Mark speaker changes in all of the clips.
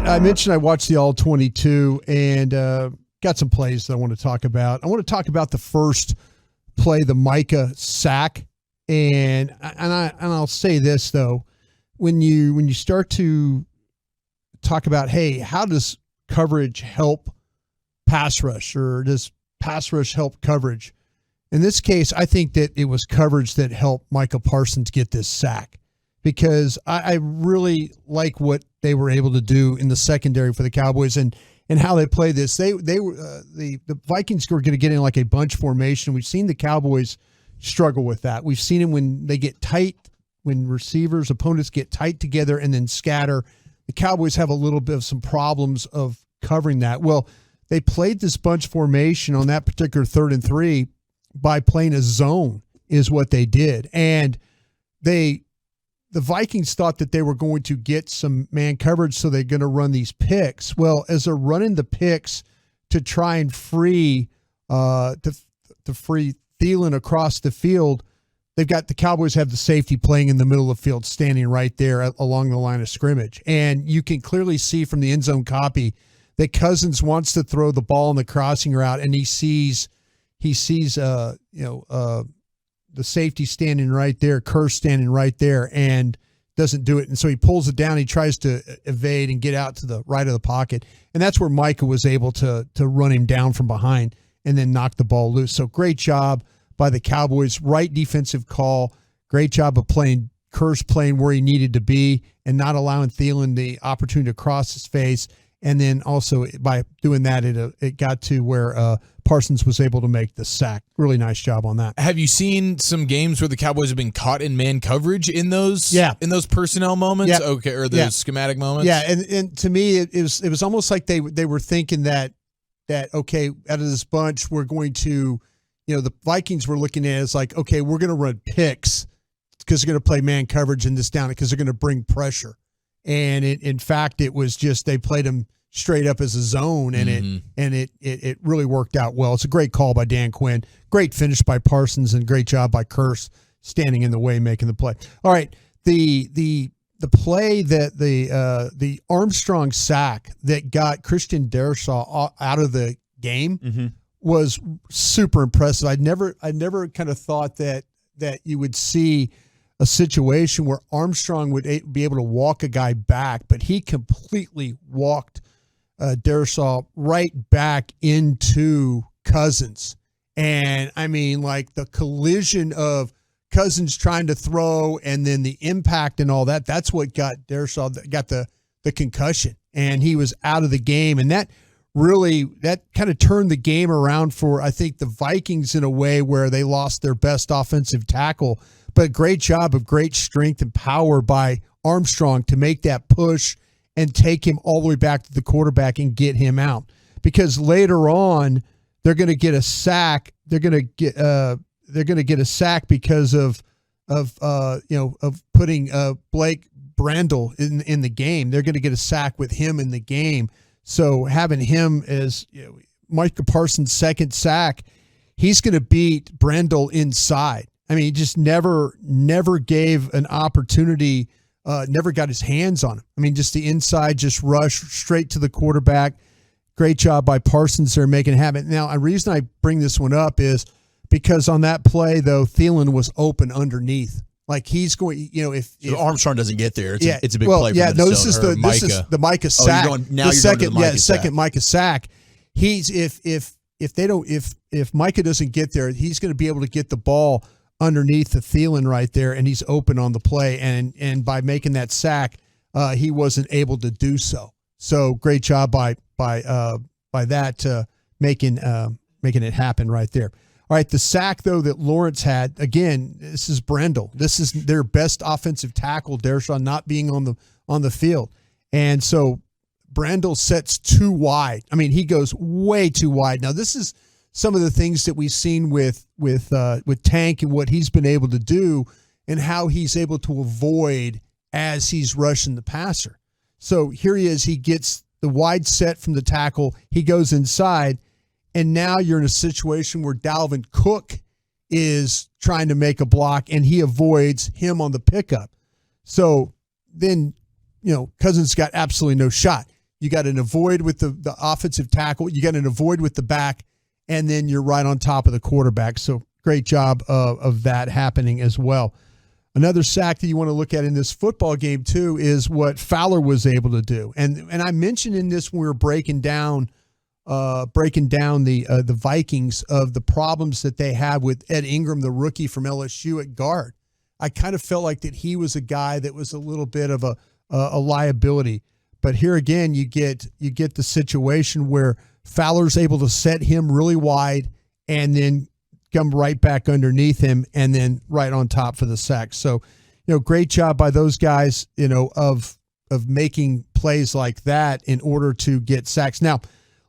Speaker 1: I mentioned I watched the All-22 and got some plays that I want to talk about. I want to talk about the first play, the Micah sack, and I'll say this though, when you start to talk about, hey, how does coverage help pass rush, or does pass rush help coverage? In this case, I think that it was coverage that helped Micah Parsons get this sack, because I really like what they were able to do in the secondary for the Cowboys and how they play this. They were the Vikings were going to get in like a bunch formation. We've seen the Cowboys struggle with that. We've seen it when they get tight, when opponents get tight together and then scatter. The Cowboys have a little bit of some problems of covering that. Well, they played this bunch formation on that particular 3rd and 3 by playing a zone is what they did. And the Vikings thought that they were going to get some man coverage, so they're going to run these picks. Well, as they're running the picks to try and free free Thielen across the field, they've got the Cowboys have the safety playing in the middle of the field, standing right there along the line of scrimmage. And you can clearly see from the end zone copy that Cousins wants to throw the ball in the crossing route, and he sees the safety standing right there, Kerr standing right there, and doesn't do it. And so he pulls it down. He tries to evade and get out to the right of the pocket. And that's where Micah was able to run him down from behind and then knock the ball loose. So great job by the Cowboys. Right defensive call. Great job of playing. Kerr's playing where he needed to be and not allowing Thielen the opportunity to cross his face. And then also by doing that, it got to where Parsons was able to make the sack. Really nice job on that.
Speaker 2: Have you seen some games where the Cowboys have been caught in man coverage in those personnel moments?
Speaker 1: Yeah.
Speaker 2: Okay, or those schematic moments?
Speaker 1: Yeah, and to me it was almost like they were thinking that okay, out of this bunch we're going to, the Vikings were looking at it as like, okay, we're going to run picks because they're going to play man coverage in this down because they're going to bring pressure. And in fact, it was just they played them straight up as a zone, and it really worked out well. It's a great call by Dan Quinn, great finish by Parsons, and great job by Kearse standing in the way, making the play. All right, the play that the Armstrong sack that got Christian Darrisaw out of the game was super impressive. I never kind of thought that you would see a situation where Armstrong would be able to walk a guy back, but he completely walked Darrisaw right back into Cousins. And I mean, like the collision of Cousins trying to throw and then the impact and all that, that's what got Darrisaw, got the concussion, and he was out of the game. And that kind of turned the game around for, I think, the Vikings in a way where they lost their best offensive tackle. But great job of great strength and power by Armstrong to make that push and take him all the way back to the quarterback and get him out. Because later on, they're going to get a sack. They're going to get a sack because of putting Blake Brandel in the game. They're going to get a sack with him in the game. So having him as Micah Parsons' second sack, he's going to beat Brandel inside. I mean, he just never gave an opportunity, never got his hands on him. I mean, just the inside, just rush straight to the quarterback. Great job by Parsons there making it happen. Now, the reason I bring this one up is because on that play, though, Thielen was open underneath. Like he's going, if
Speaker 3: Armstrong doesn't get there, it's a big play.
Speaker 1: Yeah, no, this is the Micah sack. Second Micah sack. He's if Micah doesn't get there, he's going to be able to get the ball underneath the Thielen right there, and he's open on the play. And by making that sack, he wasn't able to do so. So great job by that making it happen right there. All right, the sack though that Lawrence had, again, this is Brendel. This is their best offensive tackle, Darrisaw not being on the field, and so Brendel sets too wide. I mean, he goes way too wide. Now this is some of the things that we've seen with Tank and what he's been able to do and how he's able to avoid as he's rushing the passer. So here he is. He gets the wide set from the tackle. He goes inside, and now you're in a situation where Dalvin Cook is trying to make a block, and he avoids him on the pickup. So then, Cousins got absolutely no shot. You got an avoid with the offensive tackle. You got an avoid with the back, and then you're right on top of the quarterback. So great job of that happening as well. Another sack that you want to look at in this football game too is what Fowler was able to do. And I mentioned in this when we were breaking down the Vikings of the problems that they have with Ed Ingram, the rookie from LSU at guard. I kind of felt like that he was a guy that was a little bit of a liability. But here again, you get the situation where Fowler's able to set him really wide and then come right back underneath him and then right on top for the sack. So, great job by those guys, of making plays like that in order to get sacks. Now,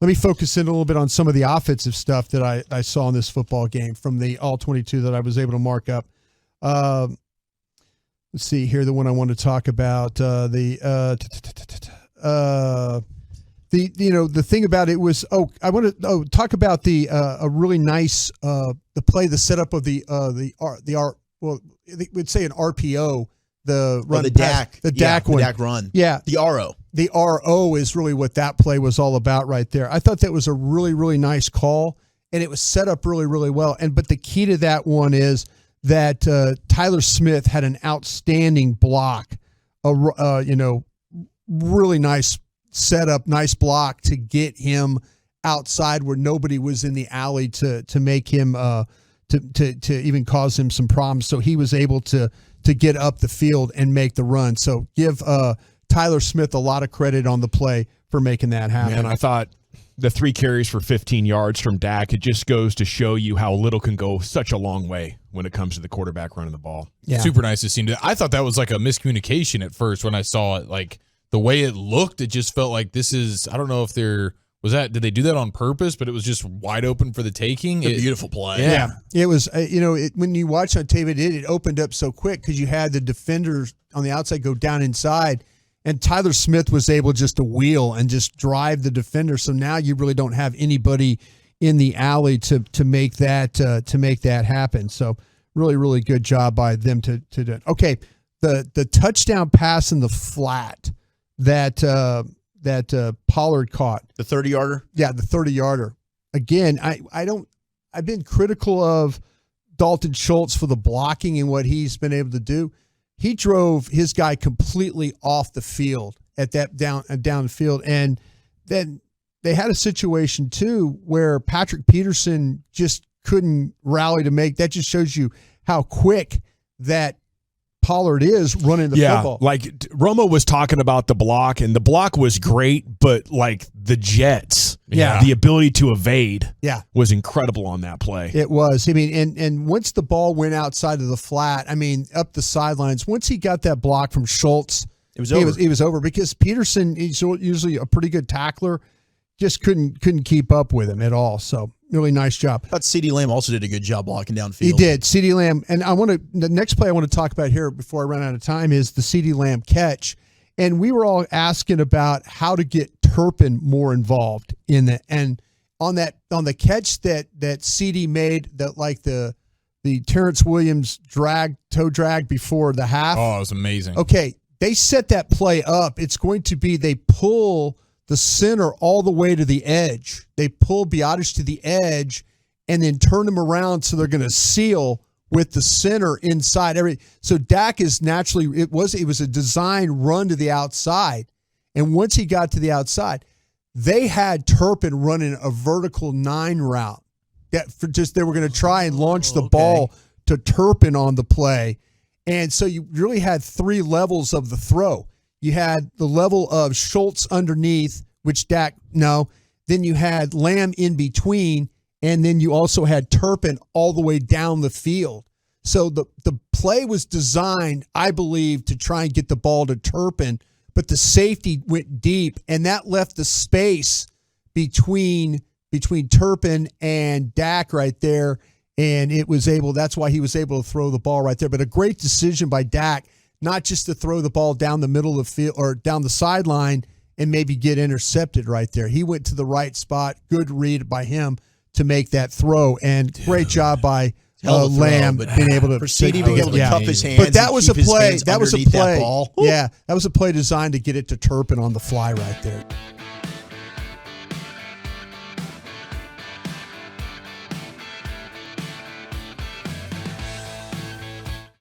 Speaker 1: let me focus in a little bit on some of the offensive stuff that I saw in this football game from the All-22 that I was able to mark up. Let's see here, the one I want to talk about, the thing about it was, I want to talk about a really nice the play, the setup of the we'd say an RPO, the run,
Speaker 3: the DAC,
Speaker 1: the DAC one,
Speaker 3: the DAC run, the RO.
Speaker 1: The RO is really what that play was all about right there. I thought that was a really, really nice call, and it was set up really, really well. But the key to that one is that Tyler Smith had an outstanding block, really nice setup, nice block to get him outside where nobody was in the alley to make him to even cause him some problems. So he was able to get up the field and make the run. So give Tyler Smith a lot of credit on the play for making that happen.
Speaker 4: And I thought the 3 carries for 15 yards from Dak, it just goes to show you how little can go such a long way when it comes to the quarterback running the ball.
Speaker 2: Yeah. Super nice to see him. I thought that was like a miscommunication at first when I saw it. Like the way it looked, it just felt like this is, I don't know if did they do that on purpose, but it was just wide open for the taking.
Speaker 3: A beautiful play.
Speaker 1: Yeah. It was, when you watch on tape, it opened up so quick because you had the defenders on the outside go down inside, and Tyler Smith was able just to wheel and just drive the defender. So now you really don't have anybody in the alley to make that happen. So really, really good job by them to do it. Okay, the touchdown pass in the flat that Pollard caught.
Speaker 3: The 30-yarder?
Speaker 1: Yeah, the 30-yarder. Again, I've been critical of Dalton Schultz for the blocking and what he's been able to do. He drove his guy completely off the field at that downfield. And then they had a situation too where Patrick Peterson just couldn't rally to make. That just shows you how quick that Pollard is running the football.
Speaker 4: Like Romo was talking about the block, and the block was great, but like the Jets, the ability to evade was incredible on that play.
Speaker 1: It was. I mean, and once the ball went outside of the flat, I mean, up the sidelines, once he got that block from Schultz,
Speaker 3: it was over.
Speaker 1: He was over because Peterson, he's usually a pretty good tackler, just couldn't keep up with him at all. So really nice job.
Speaker 3: I thought CeeDee Lamb also did a good job blocking downfield.
Speaker 1: He did. CeeDee Lamb. And the next play I want to talk about here before I run out of time is the CeeDee Lamb catch. And we were all asking about how to get Turpin more involved in that. And on the catch that CeeDee made, that like the Terrence Williams toe drag before the half.
Speaker 2: Oh, it was amazing.
Speaker 1: Okay. They set that play up. It's going to be, they pull the center all the way to the edge. They pull Broaddus to the edge and then turn him around so they're going to seal with the center inside. So Dak is naturally, it was a design run to the outside. And once he got to the outside, they had Turpin running a vertical 9 route. They were going to try and launch the ball to Turpin on the play. And so you really had 3 levels of the throw. You had the level of Schultz underneath, which Dak, no. Then you had Lamb in between, and then you also had Turpin all the way down the field. So the play was designed, I believe, to try and get the ball to Turpin, but the safety went deep, and that left the space between Turpin and Dak right there, and that's why he was able to throw the ball right there. But a great decision by Dak, not just to throw the ball down the middle of the field or down the sideline and maybe get intercepted right there. He went to the right spot. Good read by him to make that throw, and great job by Lamb being able to
Speaker 3: being able to cup his hands.
Speaker 1: But that was a play.
Speaker 3: That was a play.
Speaker 1: Yeah, that was a play designed to get it to Turpin on the fly right there.